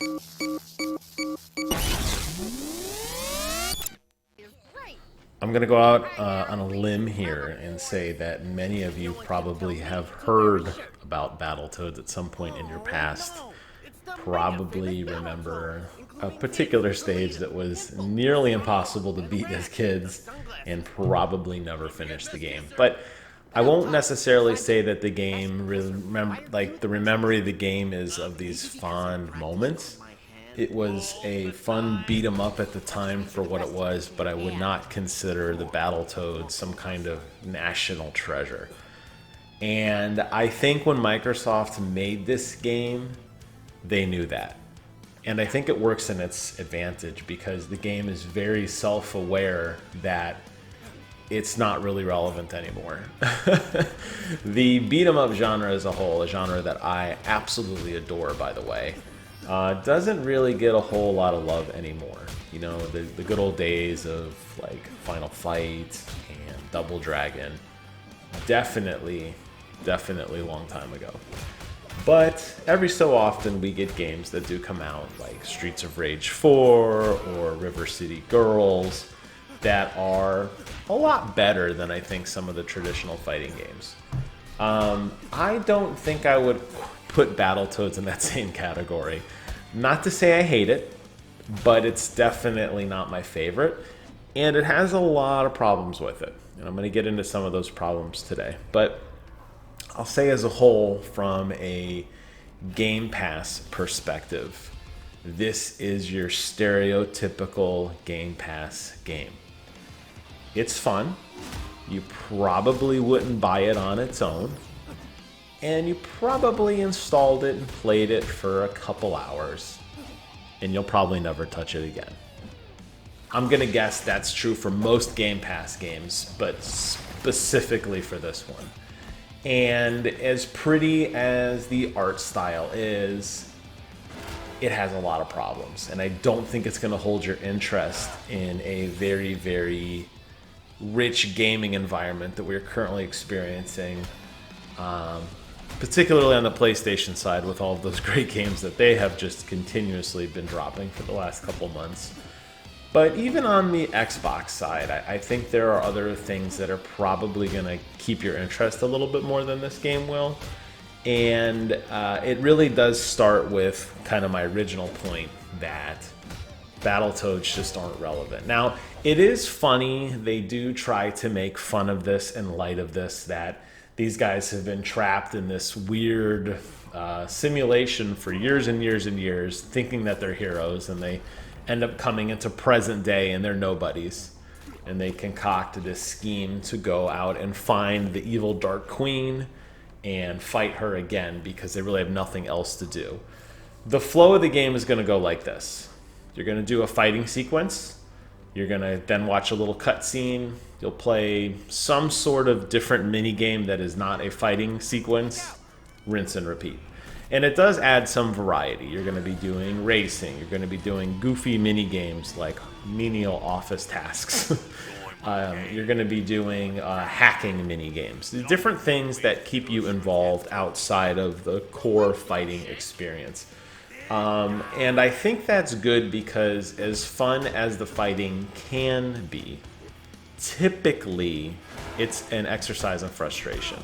I'm going to go out on a limb here and say that many of you probably have heard about Battletoads at some point in your past. Probably remember a particular stage that was nearly impossible to beat as kids and probably never finished the game. But I won't necessarily say that the game, like the memory of the game is of these fond moments. It was a fun beat 'em up at the time for what it was, but I would not consider the Battletoads some kind of national treasure. And I think when Microsoft made this game, they knew that. And I think it works in its advantage because the game is very self-aware that it's not really relevant anymore. The beat 'em up genre as a whole, a genre that I absolutely adore, by the way, doesn't really get a whole lot of love anymore. You know, the good old days of like Final Fight and Double Dragon, definitely a long time ago. But every so often we get games that do come out, like Streets of Rage 4 or River City Girls, that are a lot better than I think some of the traditional fighting games. I don't think I would put Battletoads in that same category. Not to say I hate it, but it's definitely not my favorite. And it has a lot of problems with it. And I'm going to get into some of those problems today. But I'll say as a whole, from a Game Pass perspective, this is your stereotypical Game Pass game. It's fun. You probably wouldn't buy it on its own. And you probably installed it and played it for a couple hours. And you'll probably never touch it again. I'm going to guess that's true for most Game Pass games, but specifically for this one. And as pretty as the art style is, it has a lot of problems. And I don't think it's going to hold your interest in a very, very rich gaming environment that we're currently experiencing. Particularly on the PlayStation side with all of those great games that they have just continuously been dropping for the last couple months. But even on the Xbox side, I think there are other things that are probably going to keep your interest a little bit more than this game will. And it really does start with kind of my original point that Battletoads just aren't relevant. Now, it is funny. They do try to make fun of this in light of this, that these guys have been trapped in this weird simulation for years and years and years, thinking that they're heroes, and they end up coming into present day and they're nobodies. And they concoct this scheme to go out and find the evil Dark Queen and fight her again because they really have nothing else to do. The flow of the game is going to go like this. You're going to do a fighting sequence. You're going to then watch a little cutscene. You'll play some sort of different mini game that is not a fighting sequence. Rinse and repeat. And it does add some variety. You're going to be doing racing. You're going to be doing goofy mini games like menial office tasks. You're going to be doing hacking mini games. Different things that keep you involved outside of the core fighting experience. And I think that's good because as fun as the fighting can be, typically it's an exercise in frustration.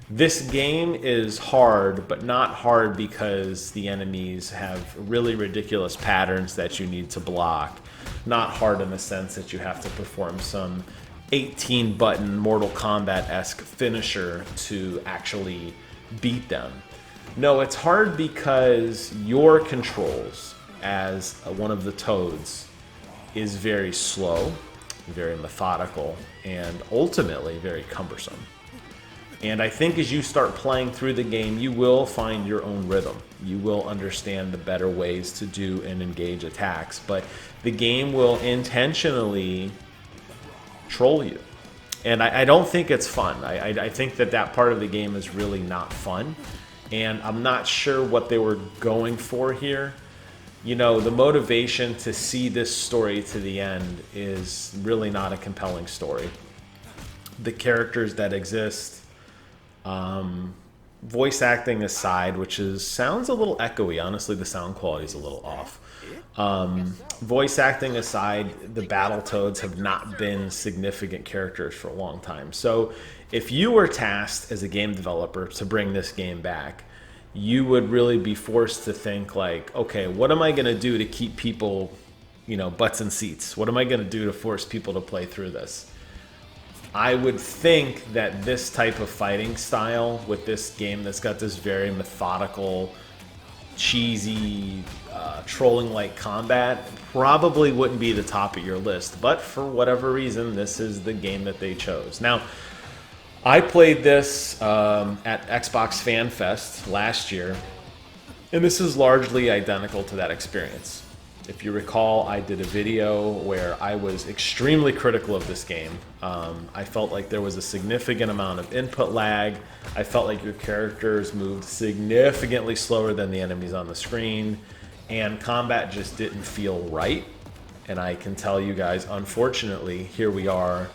This game is hard, but not hard because the enemies have really ridiculous patterns that you need to block. Not hard in the sense that you have to perform some 18-button Mortal Kombat-esque finisher to actually beat them. No, it's hard because your controls as one of the Toads is very slow, very methodical, and ultimately very cumbersome. And I think as you start playing through the game, you will find your own rhythm. You will understand the better ways to do and engage attacks, but the game will intentionally troll you. And I don't think it's fun. I think that part of the game is really not fun. And I'm not sure what they were going for here. You know, the motivation to see this story to the end is really not a compelling story. The characters that exist voice acting aside, which sounds a little echoey. Honestly, the sound quality is a little off. Voice acting aside, the Battletoads have not been significant characters for a long time. So if you were tasked as a game developer to bring this game back, you would really be forced to think like, okay, what am I going to do to keep people, butts in seats? What am I going to do to force people to play through this? I would think that this type of fighting style with this game that's got this very methodical, cheesy, trolling-like combat probably wouldn't be the top of your list. But for whatever reason, this is the game that they chose. Now, I played this at Xbox Fan Fest last year, and this is largely identical to that experience. If you recall, I did a video where I was extremely critical of this game. I felt like there was a significant amount of input lag. I felt like your characters moved significantly slower than the enemies on the screen, and combat just didn't feel right. And I can tell you guys, unfortunately, here we are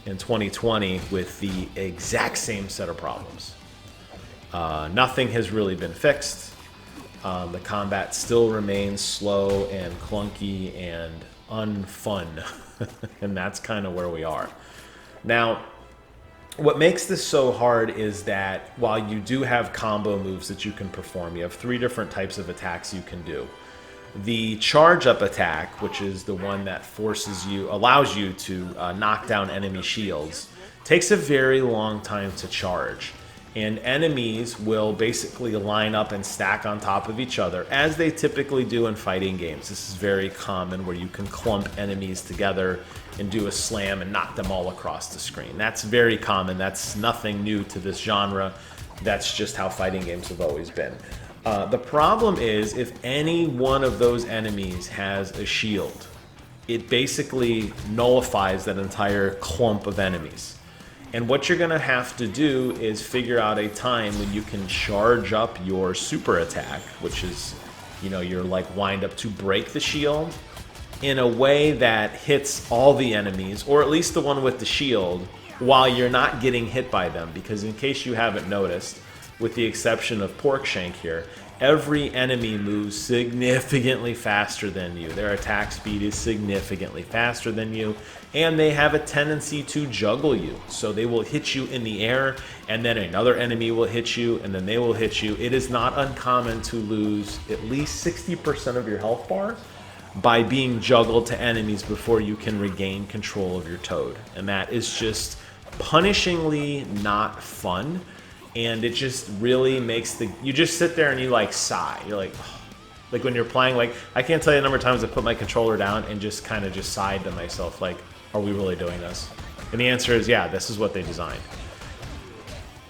in 2020 with the exact same set of problems. Nothing has really been fixed. The combat still remains slow and clunky and unfun, and that's kind of where we are. Now, what makes this so hard is that while you do have combo moves that you can perform, you have 3 different types of attacks you can do. The charge up attack, which is the one that allows you to knock down enemy shields, takes a very long time to charge. And enemies will basically line up and stack on top of each other, as they typically do in fighting games. This is very common, where you can clump enemies together and do a slam and knock them all across the screen. That's very common. That's nothing new to this genre. That's just how fighting games have always been. The problem is, if any one of those enemies has a shield, it basically nullifies that entire clump of enemies. And what you're going to have to do is figure out a time when you can charge up your super attack, which is, your like wind up to break the shield, in a way that hits all the enemies, or at least the one with the shield, while you're not getting hit by them. Because in case you haven't noticed, with the exception of Porkshank here, every enemy moves significantly faster than you. Their attack speed is significantly faster than you, and they have a tendency to juggle you. So they will hit you in the air, and then another enemy will hit you, and then they will hit you. It is not uncommon to lose at least 60% of your health bar by being juggled to enemies before you can regain control of your Toad. And that is just punishingly not fun. And it just really makes you just sit there and you like sigh. You're like, oh. Like when you're playing, like I can't tell you the number of times I put my controller down and just kind of just sighed to myself, like, are we really doing this? And the answer is, yeah, this is what they designed.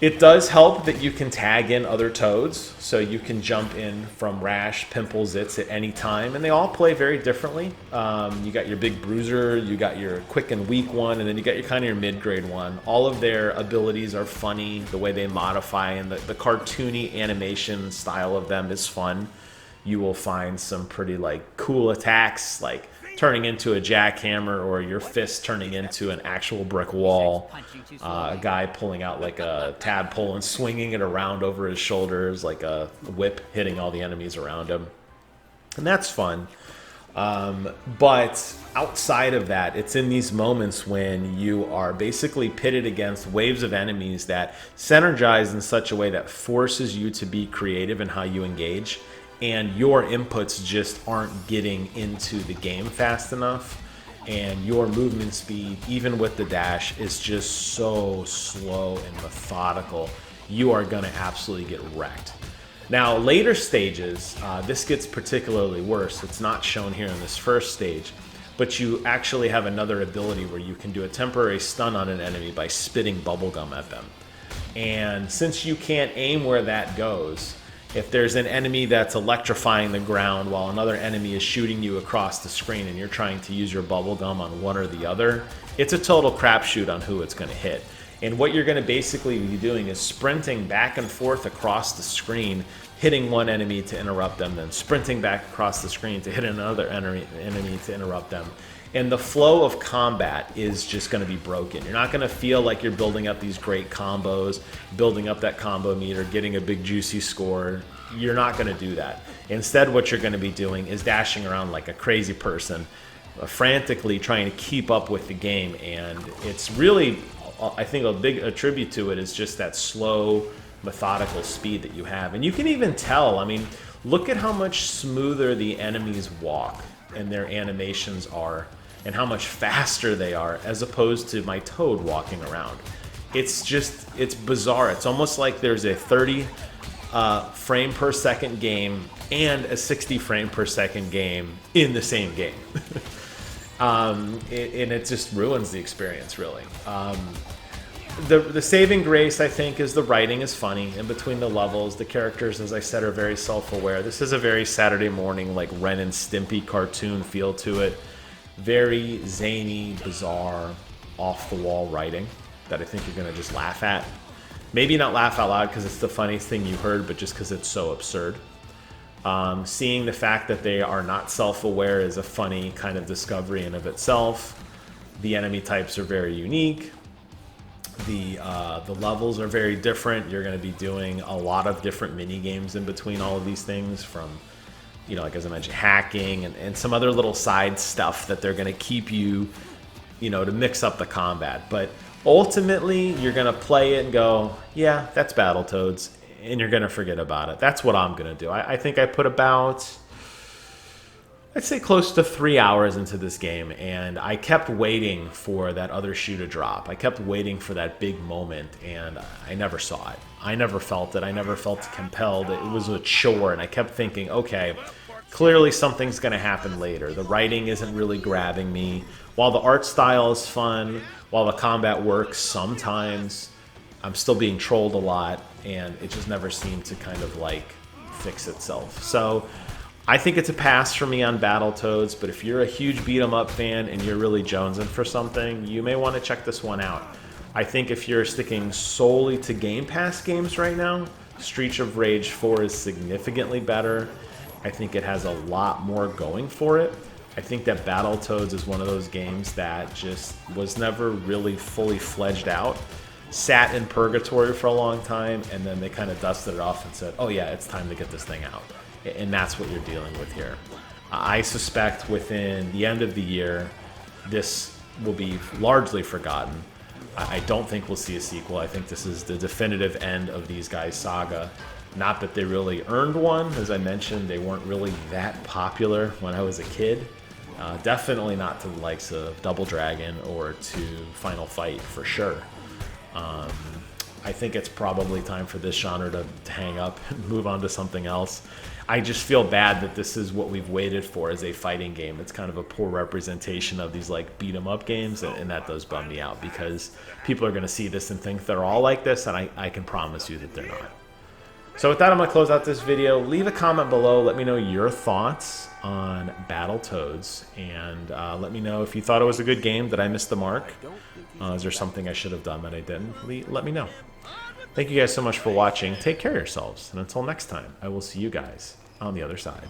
It does help that you can tag in other Toads, so you can jump in from Rash, Pimple, Zitz at any time, and they all play very differently. You got your big bruiser, you got your quick and weak one, and then you got your kind of your mid-grade one. All of their abilities are funny, the way they modify, and the cartoony animation style of them is fun. You will find some pretty like cool attacks, like turning into a jackhammer, or your fist turning into an actual brick wall. A guy pulling out like a tadpole and swinging it around over his shoulders like a whip, hitting all the enemies around him. And that's fun. But outside of that, it's in these moments when you are basically pitted against waves of enemies that synergize in such a way that forces you to be creative in how you engage. And your inputs just aren't getting into the game fast enough, and your movement speed, even with the dash, is just so slow and methodical. You are going to absolutely get wrecked. Now, later stages, this gets particularly worse. It's not shown here in this first stage, but you actually have another ability where you can do a temporary stun on an enemy by spitting bubblegum at them. And since you can't aim where that goes, if there's an enemy that's electrifying the ground while another enemy is shooting you across the screen and you're trying to use your bubblegum on one or the other, it's a total crapshoot on who it's going to hit. And what you're going to basically be doing is sprinting back and forth across the screen, hitting one enemy to interrupt them, then sprinting back across the screen to hit another enemy to interrupt them. And the flow of combat is just going to be broken. You're not going to feel like you're building up these great combos, building up that combo meter, getting a big juicy score. You're not going to do that. Instead, what you're going to be doing is dashing around like a crazy person, frantically trying to keep up with the game. And it's really, I think, a tribute to it is just that slow, methodical speed that you have. And you can even tell, I mean, look at how much smoother the enemies walk and their animations are, and how much faster they are as opposed to my Toad walking around. It's bizarre. It's almost like there's a 30 frame per second game and a 60 frame per second game in the same game. And it just ruins the experience, really. The saving grace, I think, is the writing is funny in between the levels. The characters, as I said, are very self-aware. This is a very Saturday morning, like Ren and Stimpy cartoon feel to it. Very zany, bizarre, off-the-wall writing that I think you're going to just laugh at. Maybe not laugh out loud because it's the funniest thing you heard, but just because it's so absurd. Seeing the fact that they are not self-aware is a funny kind of discovery in of itself. The enemy types are very unique. The levels are very different. You're going to be doing a lot of different mini games in between all of these things, from, you know, like as I mentioned, hacking and some other little side stuff that they're going to keep you, you know, to mix up the combat. But ultimately, you're going to play it and go, yeah, that's Battletoads, and you're going to forget about it. That's what I'm going to do. I think I put about, I'd say, close to 3 hours into this game, and I kept waiting for that other shoe to drop. I kept waiting for that big moment, and I never saw it. I never felt it. I never felt compelled. It was a chore, and I kept thinking, okay, clearly something's going to happen later. The writing isn't really grabbing me. While the art style is fun, while the combat works sometimes, I'm still being trolled a lot, and it just never seemed to kind of like fix itself. So I think it's a pass for me on Battletoads, but if you're a huge beat-em-up fan and you're really jonesing for something, you may want to check this one out. I think if you're sticking solely to Game Pass games right now, Streets of Rage 4 is significantly better. I think it has a lot more going for it. I think that Battletoads is one of those games that just was never really fully fledged out. Sat in purgatory for a long time, and then they kind of dusted it off and said, oh yeah, it's time to get this thing out. And that's what you're dealing with here. I suspect within the end of the year, this will be largely forgotten. I don't think we'll see a sequel. I think this is the definitive end of these guys' saga. Not that they really earned one. As I mentioned, they weren't really that popular when I was a kid. Definitely not to the likes of Double Dragon or to Final Fight, for sure. I think it's probably time for this genre to hang up and move on to something else. I just feel bad that this is what we've waited for as a fighting game. It's kind of a poor representation of these like beat 'em up games, and that does bum me out because people are going to see this and think they're all like this, and I can promise you that they're not. So with that, I'm going to close out this video. Leave a comment below. Let me know your thoughts on Battletoads, and let me know if you thought it was a good game. Did I miss the mark? Is there something I should have done that I didn't? Let me know. Thank you guys so much for watching. Take care of yourselves, and until next time, I will see you guys on the other side.